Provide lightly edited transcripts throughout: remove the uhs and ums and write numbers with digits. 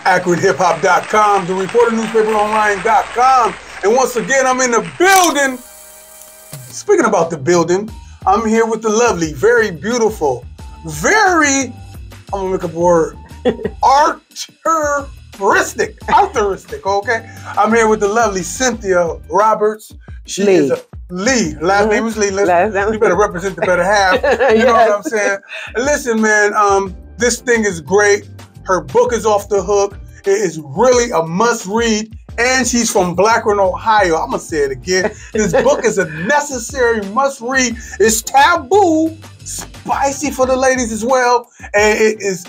AkronHipHop.com, the ReporterNewspaperOnline.com. And once again, I'm in the building. Speaking about the building, I'm here with the lovely, very beautiful, I'm gonna make up a word, arthuristics, okay? I'm here with the lovely Cynthia Roberts. She is a Lee. Last name is Lee. You better represent the better half. You know what I'm saying? Listen, man, this thing is great. Her book is off the hook. It is really a must-read. And she's from Blackburn, Ohio. I'm going to say it again. This book is a necessary must-read. It's taboo, spicy for the ladies as well. And it is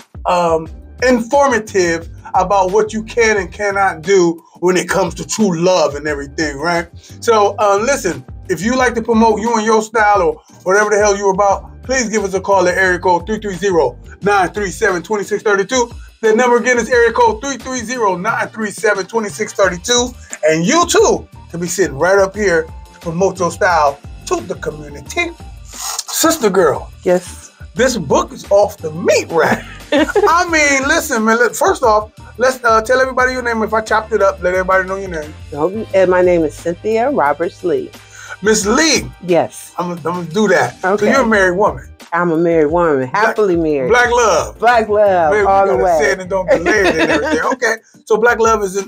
informative about what you can and cannot do when it comes to true love and everything, right? So listen, if you like to promote you and your style or whatever the hell you're about, please give us a call at area code 330-937-2632. The number again is area code 330-937-2632. And you too can be sitting right up here to promote your style to the community. Sister girl. Yes. This book is off the meat rack. I mean, listen, man. First off, let's tell everybody your name. If I chopped it up, let everybody know your name. And my name is Cynthia Roberts Lee. Miss Lee. Yes. I'm gonna do that. Okay. So you're a married woman. I'm a married woman, happily married. Black love. Black love, Maybe all the way. Say it and don't delay it and everything. Okay. So black love is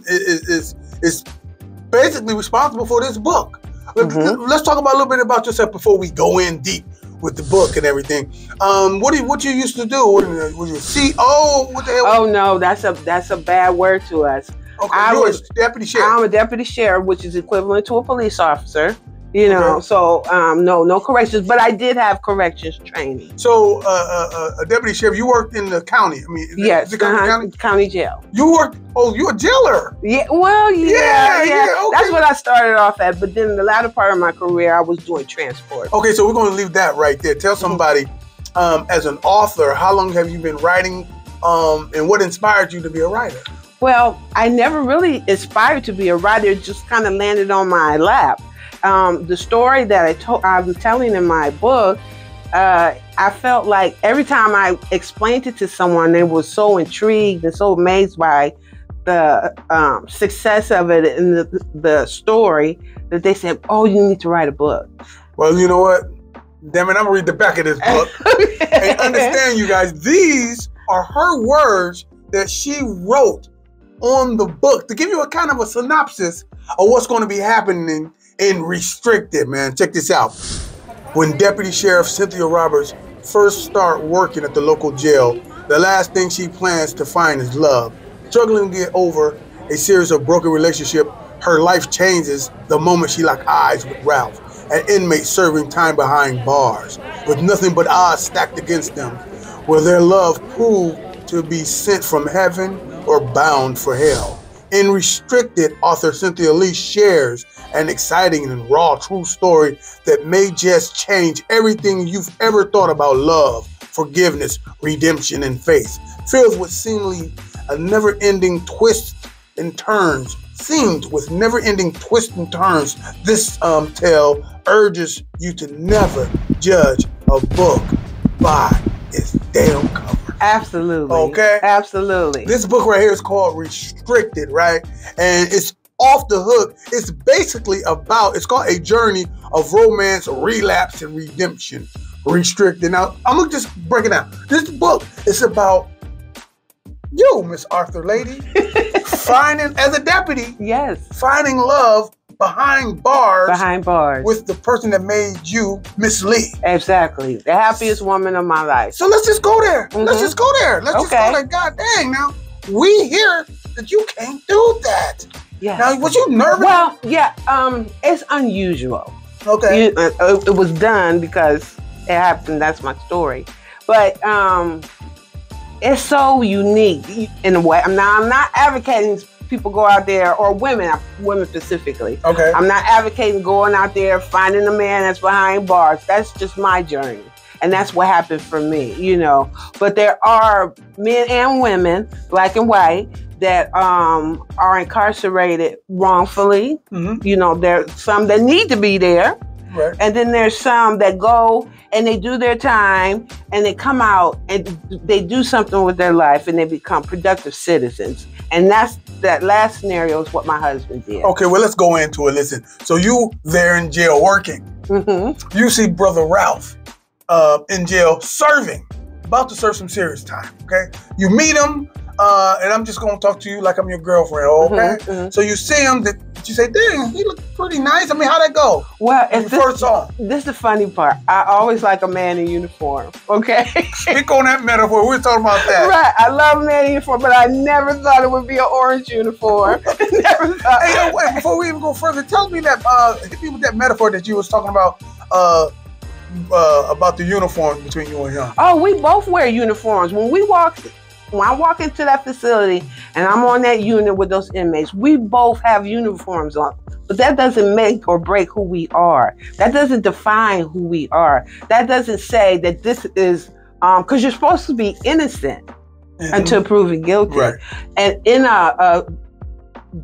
basically responsible for this book. Let's talk about a little bit about yourself before we go in deep with the book and everything. What you used to do? What you CO? What the hell? Oh no, that's a bad word to us. Okay, you're a deputy sheriff. I'm a deputy sheriff, which is equivalent to a police officer. You know, so no corrections, but I did have corrections training. So a deputy sheriff, you worked in the county. I mean, yes, county jail. You worked. Oh, you're a jailer. Yeah. Well, yeah. Okay. That's what I started off at. But then the latter part of my career, I was doing transport. Okay, so we're going to leave that right there. Tell somebody, as an author, how long have you been writing, and what inspired you to be a writer? Well, I never really aspired to be a writer. It just kind of landed on my lap. The story that I'm telling in my book, I felt like every time I explained it to someone, they were so intrigued and so amazed by the success of it and the story that they said, "Oh, you need to write a book." Well, you know what? Damn it, I'm gonna read the back of this book. And understand, you guys, these are her words that she wrote on the book to give you a kind of a synopsis of what's going to be happening in Restricted, man. Check this out. When Deputy Sheriff Cynthia Roberts first started working at the local jail, the last thing she plans to find is love. Struggling to get over a series of broken relationships, her life changes the moment she locked eyes with Ralph, an inmate serving time behind bars, with nothing but odds stacked against them, where their love proved to be sent from heaven or bound for hell. In Restricted, author Cynthia Lee shares an exciting and raw true story that may just change everything you've ever thought about love, forgiveness, redemption, and faith. Filled with seemingly a never-ending twists and turns. This tale urges you to never judge a book by its damn cover. Absolutely. Okay? Absolutely. This book right here is called Restricted, right? And it's off the hook. It's basically it's called A Journey of Romance, Relapse, and Redemption. Restricted. Now, I'm going to just break it down. This book is about you, Miss Arthur Lady, finding, as a deputy, finding love behind bars with the person that made you Miss Lee. Exactly. The happiest woman of my life. So let's just go there. Let's just go there. Let's just go there. God dang, now, we hear that you can't do that. Yeah. Now, was you nervous? Well, yeah, it's unusual. Okay. It was done because it happened. That's my story. But it's so unique in a way. I'm not advocating people go out there, or women specifically. Okay. I'm not advocating going out there, finding a man that's behind bars. That's just my journey. And that's what happened for me, you know. But there are men and women, black and white, that are incarcerated wrongfully. You know, there's some that need to be there. Right. And then there's some that go and they do their time and they come out and they do something with their life and they become productive citizens. And that last scenario is what my husband did. Okay, well, let's go into it. Listen, so you there in jail working. Mm-hmm. You see Brother Ralph in jail serving, about to serve some serious time, okay? You meet him, and I'm just going to talk to you like I'm your girlfriend, okay? Mm-hmm, mm-hmm. So you see him, you say, dang, he looks pretty nice. I mean, how'd that go? Well, when you first saw him? This is the funny part. I always like a man in uniform, okay? Speak on that metaphor. We're talking about that. Right. I love a man in uniform, but I never thought it would be an orange uniform. Never thought. Hey, wait, before we even go further, tell me that, hit me with that metaphor that you was talking about the uniform between you and him. Oh, we both wear uniforms. When I walk into that facility and I'm on that unit with those inmates, we both have uniforms on. But that doesn't make or break who we are. That doesn't define who we are. That doesn't say that this is, because you're supposed to be innocent until proven guilty. Right. And in a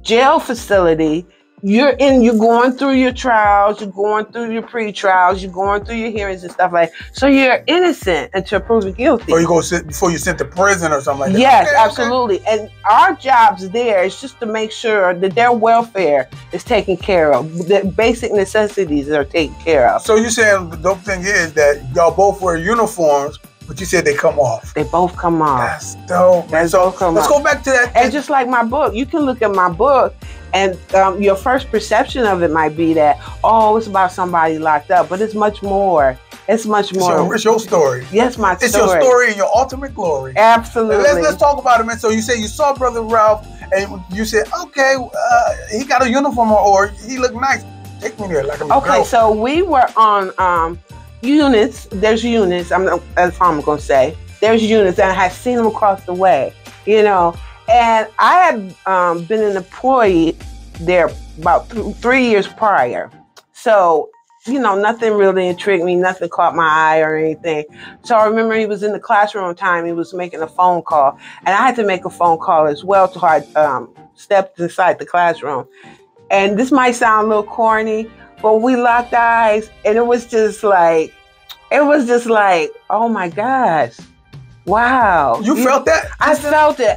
jail facility, you're going through your trials, you're going through your pre-trials, you're going through your hearings and stuff like that. So you're innocent until proven guilty. Or you go sit before you're sent to prison or something like that. Yes, okay, absolutely. Okay. And our jobs there is just to make sure that their welfare is taken care of, that basic necessities are taken care of. So you saying the dope thing is that y'all both wear uniforms, but you said they come off. They both come off. That's dope. Let's go back to that. And just like my book, you can look at my book and your first perception of it might be that, oh, it's about somebody locked up, but it's much more. It's much more. It's your story. Yes, my story. It's your story and your ultimate glory. Absolutely. Let's talk about it, man. So you say you saw Brother Ralph and you said, okay, he got a uniform or he looked nice. Take me there like I'm a Okay, so we were on units. There's units. That's all I'm going to say. There's units, and I had seen them across the way, you know. And I had been an employee there about 3 years prior. So, you know, nothing really intrigued me. Nothing caught my eye or anything. So I remember he was in the classroom time. He was making a phone call. And I had to make a phone call as well. So I stepped inside the classroom. And this might sound a little corny, but we locked eyes. And it was just like, oh my gosh. Wow. You felt that? I felt it.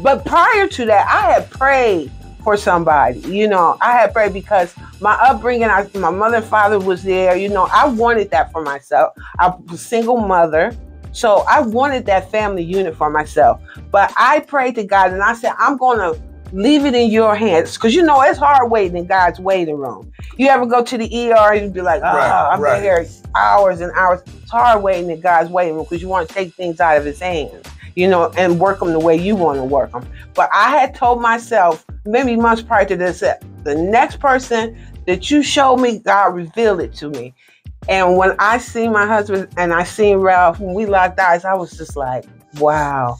But prior to that, I had prayed for somebody. You know, I had prayed because my upbringing, my mother and father was there. You know, I wanted that for myself. I was a single mother. So I wanted that family unit for myself. But I prayed to God and I said, I'm going to leave it in your hands. Because, you know, it's hard waiting in God's waiting room. You ever go to the ER and be like, oh, I've been here hours and hours. It's hard waiting in God's waiting room because you want to take things out of his hands, you know, and work them the way you want to work them. But I had told myself, maybe months prior to this, the next person that you show me, God revealed it to me. And when I seen my husband and I seen Ralph, when we locked eyes, I was just like, wow.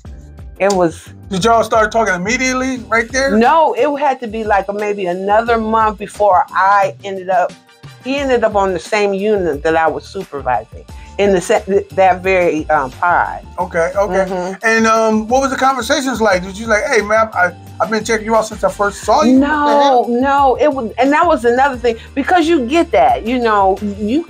It was. Did y'all start talking immediately right there? No, it had to be like maybe another month before he ended up on the same unit that I was supervising in that very pod. Okay. Mm-hmm. And what was the conversations like? Did you like, hey man, I've been checking you out since I first saw you? No, it was, and that was another thing because you get that, you know, you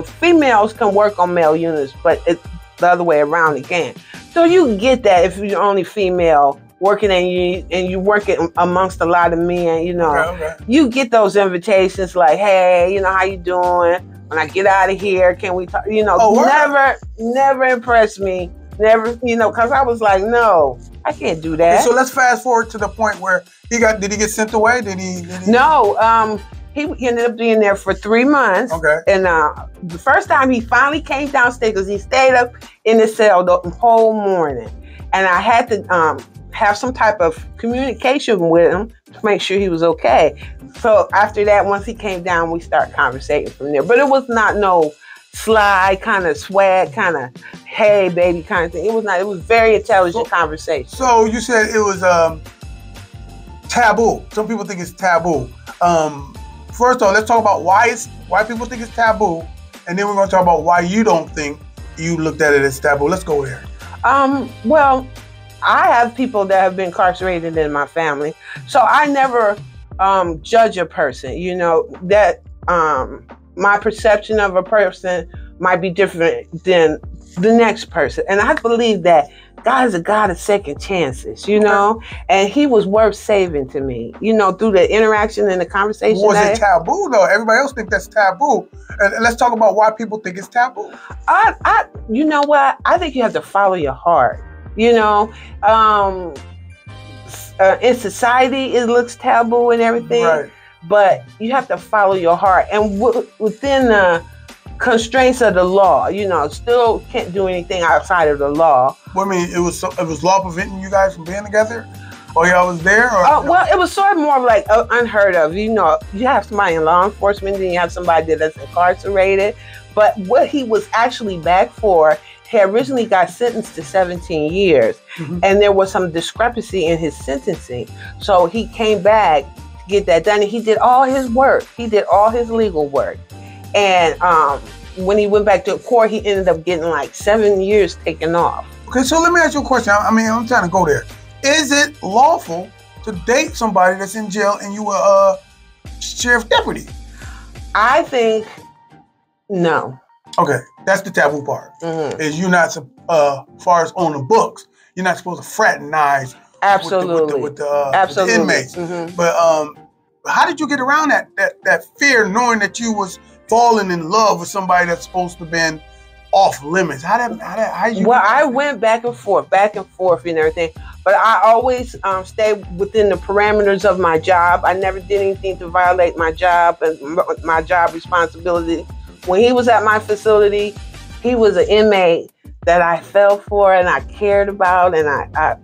females can work on male units, but it's the other way around again. So you get that if you're only female working and you working amongst a lot of men, you know, okay. You get those invitations like, hey, you know, how you doing? When I get out of here, can we talk? You know, never impressed me. Never, you know, because I was like, no, I can't do that. So let's fast forward to the point where did he get sent away? Did he? No, he ended up being there for 3 months. Okay. And the first time he finally came downstairs because he stayed up in the cell the whole morning. And I had to have some type of communication with him to make sure he was okay. So after that, once he came down, we started conversating from there. But it was not no sly kind of swag, kind of, hey, baby kind of thing. It was not. It was very intelligent conversation. So you said it was taboo. Some people think it's taboo. First off, let's talk about why people think it's taboo, and then we're going to talk about why you don't think you looked at it as taboo. Let's go there. Well, I have people that have been incarcerated in my family, so I never judge a person. You know that my perception of a person might be different than the next person. And I believe that God is a God of second chances, you know, and he was worth saving to me, you know, through the interaction and the conversation. Was it taboo though? Everybody else think that's taboo. And let's talk about why people think it's taboo. You know what? I think you have to follow your heart, you know. In society, it looks taboo and everything, right, but you have to follow your heart. And within the constraints of the law, you know, still can't do anything outside of the law. Well, I mean, it was law preventing you guys from being together? Or y'all was there? Or, well, it was sort of more like unheard of. You know, you have somebody in law enforcement, then you have somebody that's incarcerated. But what he was actually back for, he originally got sentenced to 17 years. Mm-hmm. And there was some discrepancy in his sentencing. So he came back to get that done. And he did all his work. He did all his legal work. And when he went back to court, he ended up getting like 7 years taken off. Okay, so let me ask you a question. I mean, I'm trying to go there. Is it lawful to date somebody that's in jail and you were a sheriff deputy? I think no. Okay, that's the taboo part. Mm-hmm. Is you're not, far as on the books, you're not supposed to fraternize absolutely with the inmates. Mm-hmm. But how did you get around that fear, knowing that you was falling in love with somebody that's supposed to have been off limits? How you? Well, I went back and forth and everything, but I always stayed within the parameters of my job. I never did anything to violate my job and my job responsibility. When he was at my facility, he was an inmate that I fell for and I cared about, and I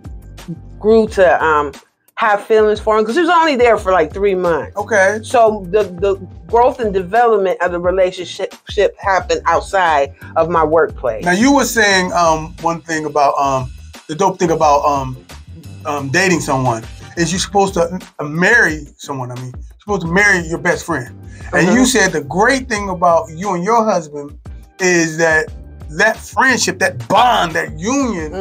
grew to have feelings for him because he was only there for like 3 months. Okay. So the growth and development of the relationship happened outside of my workplace. Now you were saying one thing about the dope thing about dating someone is you're supposed to marry someone. I mean, you're supposed to marry your best friend. And you said the great thing about you and your husband is that friendship, that bond, that union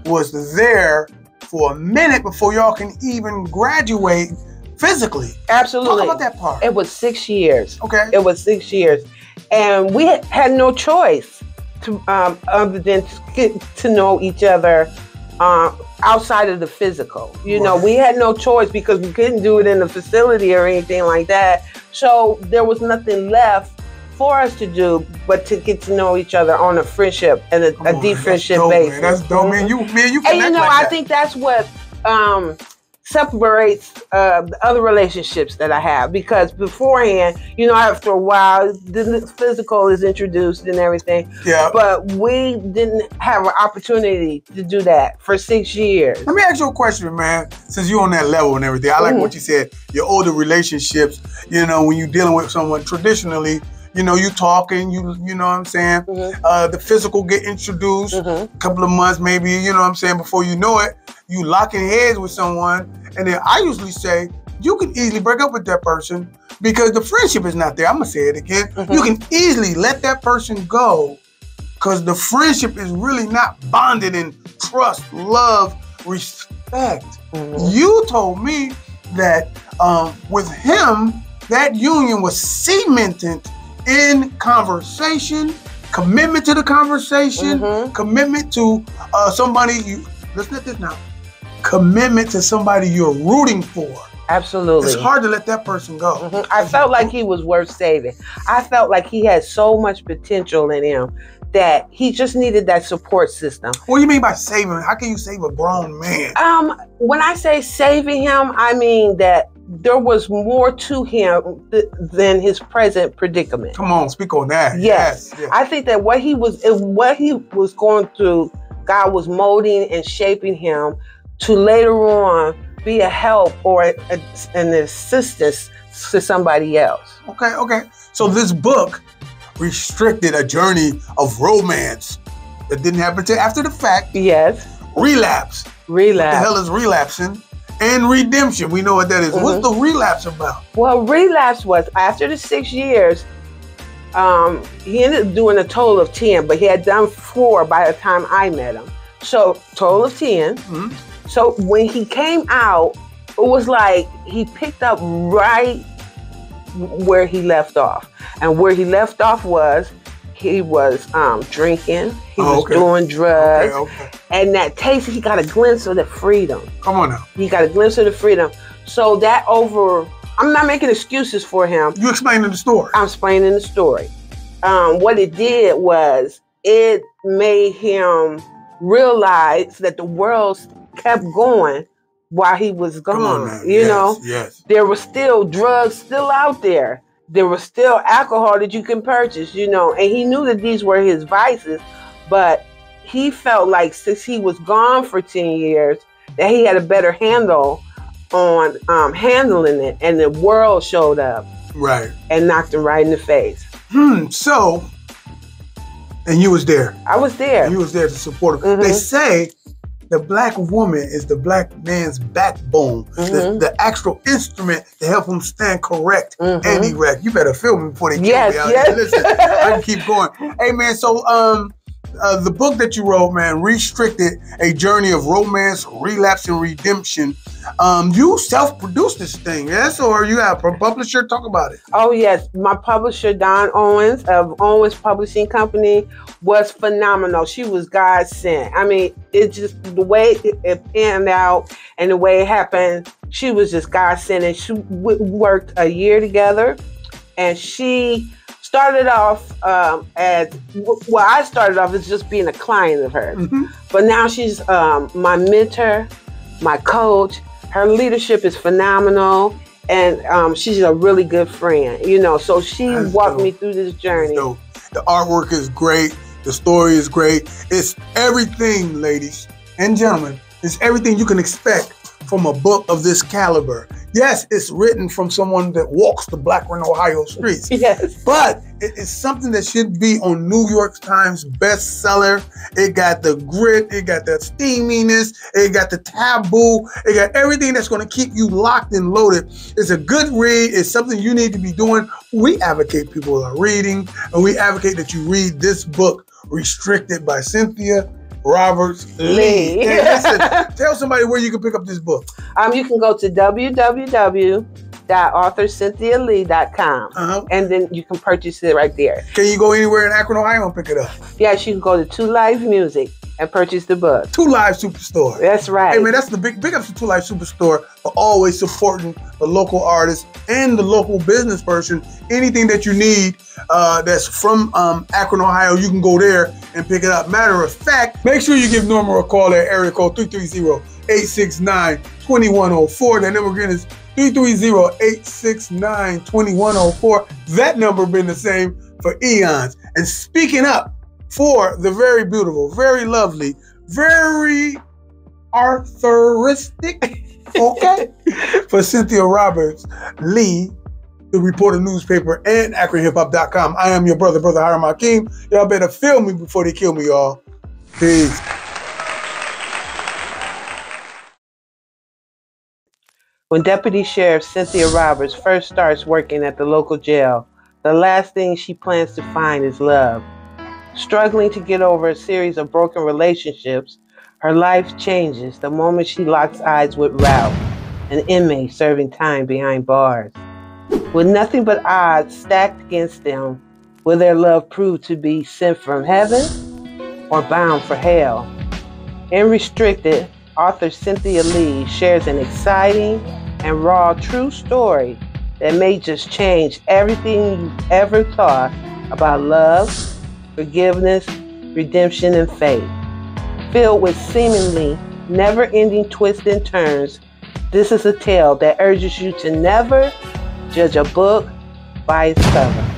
was there for a minute before y'all can even graduate physically. Absolutely. Talk about that part. It was 6 years. Okay. It was 6 years. And we had no choice to other than to get to know each other outside of the physical. You know, we had no choice because we couldn't do it in the facility or anything like that. So there was nothing left for us to do but to get to know each other on a friendship and a deep friendship basis. Man. That's dope, man. You connect. And you know, like I think that's what separates the other relationships that I have, because beforehand, you know, after a while, the physical is introduced and everything. Yeah. But we didn't have an opportunity to do that for 6 years. Let me ask you a question, man. Since you're on that level and everything, I like what you said. Your older relationships, you know, when you're dealing with someone traditionally, you know, you talking, you know what I'm saying? The physical get introduced, a couple of months maybe, you know what I'm saying? Before you know it, you locking heads with someone. And then I usually say, you can easily break up with that person because the friendship is not there. I'm gonna say it again. You can easily let that person go because the friendship is really not bonded in trust, love, respect. You told me that with him, that union was cemented in conversation, commitment to the conversation, commitment to somebody listen to this now, commitment to somebody you're rooting for. Absolutely. It's hard to let that person go. I felt like he was worth saving. I felt like he had so much potential in him that he just needed that support system. What do you mean by saving? How can you save a grown man? When I say saving him, I mean that there was more to him than his present predicament. Come on, speak on that. Yes. I think that what he was going through, God was molding and shaping him to later on be a help or an assistance to somebody else. Okay. So this book restricted a journey of romance that didn't happen till after the fact. Yes. Relapse. What the hell is relapsing? And redemption. We know what that is. What's the relapse about? Well, relapse was after the 6 years, he ended up doing a total of 10, but he had done 4 by the time I met him. So total of 10. So when he came out, it was like he picked up right where he left off. And where he left off was he was drinking, he was okay. doing drugs, Okay. and that taste, he got a glimpse of the freedom. Come on now. He got a glimpse of the freedom. So that I'm not making excuses for him. You explaining the story. I'm explaining the story. What it did was it made him realize that the world kept going while he was gone. You know, there were still drugs still out there. There was still alcohol that you can purchase, you know, and he knew that these were his vices, but he felt like since he was gone for 10 years, that he had a better handle on handling it, and the world showed up. Right. And knocked him right in the face. So, and you was there. I was there. You was there to support him. They say the black woman is the black man's backbone, the actual instrument to help him stand correct and erect. You better film me before they kill me out here. Listen, I can keep going. Hey man, so the book that you wrote, man, Restricted, A Journey of Romance, Relapse, and Redemption. You self-produced this thing, yes? Or you have a publisher? Talk about it. Oh, yes. My publisher, Dawn Owens of Owens Publishing Company, was phenomenal. She was God sent. I mean, it just, the way it panned out and the way it happened, she was just God sent. And she worked a year together. And she started off I started off as just being a client of hers. But now she's my mentor, my coach. Her leadership is phenomenal, and she's a really good friend, you know. So she walked me through this journey. The artwork is great. The story is great. It's everything, ladies and gentlemen. It's everything you can expect from a book of this caliber. Yes, it's written from someone that walks the Blackburn, Ohio streets. Yes. But it's something that should be on New York Times bestseller. It got the grit, it got the steaminess, it got the taboo, it got everything that's going to keep you locked and loaded. It's a good read. It's something you need to be doing. We advocate people are reading, and we advocate that you read this book, Restricted, by Cynthia Roberts Lee. Hey, listen, tell somebody where you can pick up this book. You can go to www.authorcynthialee.com and then you can purchase it right there. Can you go anywhere in Akron, Ohio and pick it up? Yes, you can go to 2 Live Music and purchase the book. 2 Live Superstore. That's right. Hey man, that's the big ups to 2 Live Superstore for always supporting the local artist and the local business person. Anything that you need that's from Akron, Ohio, you can go there and pick it up. Matter of fact, make sure you give Norma a call at area code 330-869-2104. That number again is 330-869-2104. That number been the same for eons. And speaking up for the very beautiful, very lovely, very Arthuristic, okay, for Cynthia Roberts Lee, the Reporter newspaper, and AkronHipHop.com. I am your brother Hiram Hakeem. Y'all better feel me before they kill me, y'all. Peace. When Deputy Sheriff Cynthia Roberts first starts working at the local jail, the last thing she plans to find is love. Struggling to get over a series of broken relationships, her life changes the moment she locks eyes with Ralph, an inmate serving time behind bars. With nothing but odds stacked against them, will their love prove to be sent from heaven or bound for hell? In Restricted, author Cynthia Lee shares an exciting and raw true story that may just change everything you've ever thought about love, forgiveness, redemption, and faith. Filled with seemingly never-ending twists and turns, this is a tale that urges you to never judge a book by its cover.